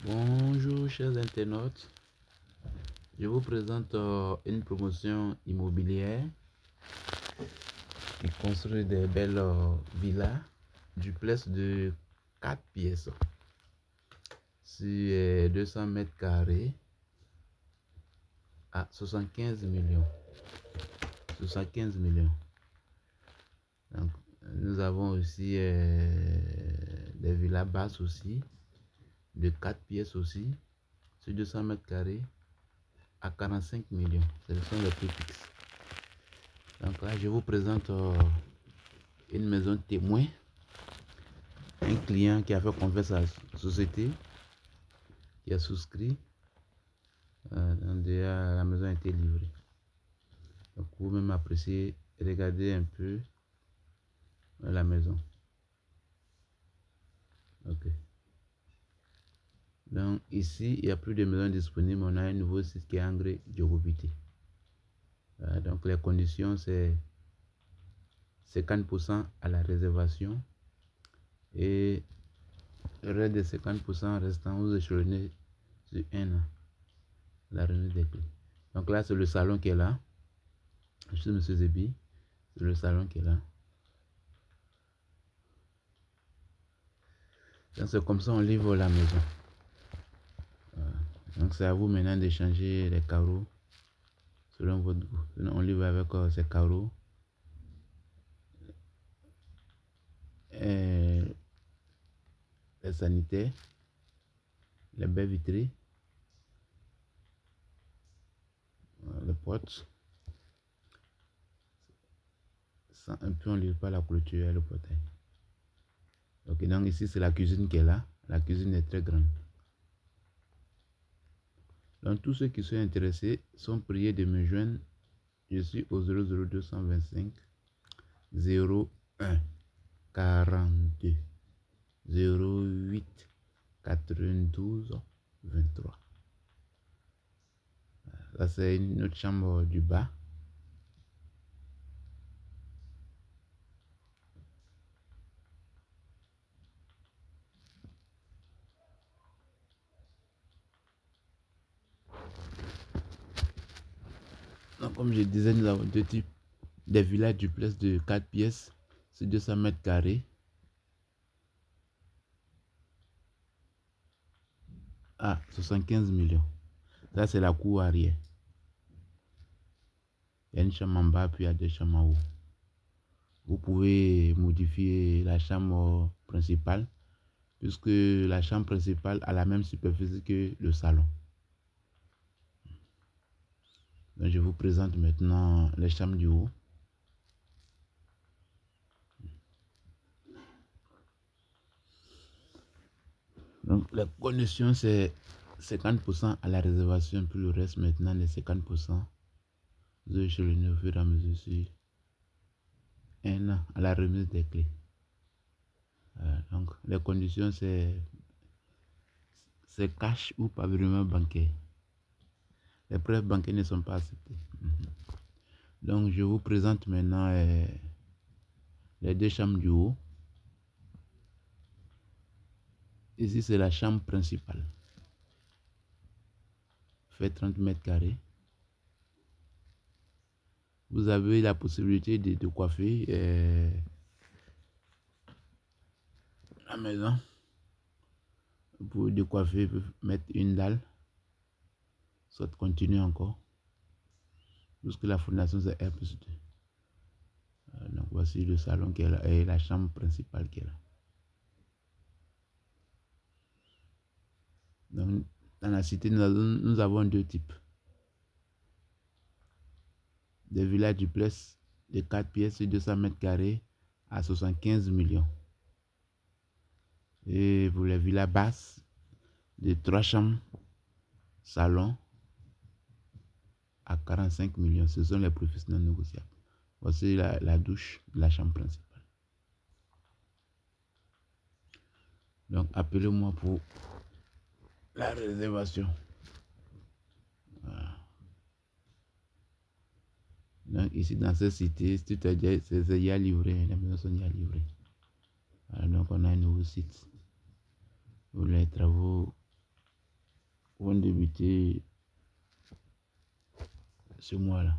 Bonjour chers internautes, je vous présente une promotion immobilière qui construit des belles villas duplex de 4 pièces sur 200 mètres carrés à 75 millions. 75 millions. Donc, nous avons aussi des villas basses aussi de 4 pièces aussi sur 200 mètres carrés à 45 millions. Ce sont les prix fixes. Donc là, je vous présente une maison témoin. Un client qui a fait confiance à la société, qui a souscrit. Déjà, la maison a été livrée. Donc, vous même apprécier, regardez un peu la maison. Ok. Donc, ici, il n'y a plus de maisons disponibles. On a un nouveau site qui est Angré Djogobité. Donc, les conditions, c'est 50% à la réservation et le reste de 50% restant, vous échelonnez sur un an la remise des clés. Donc là, c'est le salon qui est là. Je suis Monsieur Zebi. C'est le salon qui est là. Donc c'est comme ça on livre la maison. Donc c'est à vous maintenant d'échanger les carreaux selon votre goût. On livre avec ces carreaux. Et les sanitaires, les baies vitrées, les portes. Un peu on ne livre pas la clôture et le portail. Ok, donc ici c'est la cuisine qui est là. La cuisine est très grande. Donc tous ceux qui sont intéressés sont priés de me joindre. Je suis au 00225 01 42 08 92 23. Ça c'est une autre chambre du bas. Donc, comme je disais, nous avons deux types. Des villas duplex de 4 pièces sur 200 mètres carrés à 75 millions. Ça c'est la cour arrière. Il y a une chambre en bas puis il y a deux chambres en haut. Vous pouvez modifier la chambre principale puisque la chambre principale a la même superficie que le salon. Donc, je vous présente maintenant les chambres du haut. Donc, la condition, c'est 50% à la réservation, puis le reste maintenant, les 50%, vous échelonnez au fur et à mesure sur un an à la remise des clés. Donc, les conditions, c'est cash ou pas virement bancaire. Les preuves bancaires ne sont pas acceptées. Donc, je vous présente maintenant les deux chambres du haut. Ici, c'est la chambre principale. Fait 30 mètres carrés. Vous avez la possibilité de coiffer la maison. Pour décoiffer, mettre une dalle, soit continuer encore, puisque la fondation c'est R+2. Donc voici le salon qui est là et la chambre principale qui est là. Donc dans la cité, nous avons deux types. Des villas duplex de 4 pièces sur 200 mètres carrés à 75 millions. Et pour les villas basses, de 3 chambres, salon, à 45 millions. Ce sont les profits non négociables. Voici la douche de la chambre principale. Donc appelez-moi pour la réservation. Voilà. Donc ici dans cette cité, c'est déjà livré, les maisons sont déjà livrées. Voilà, donc on a un nouveau site où les travaux vont débuter ce mois-là.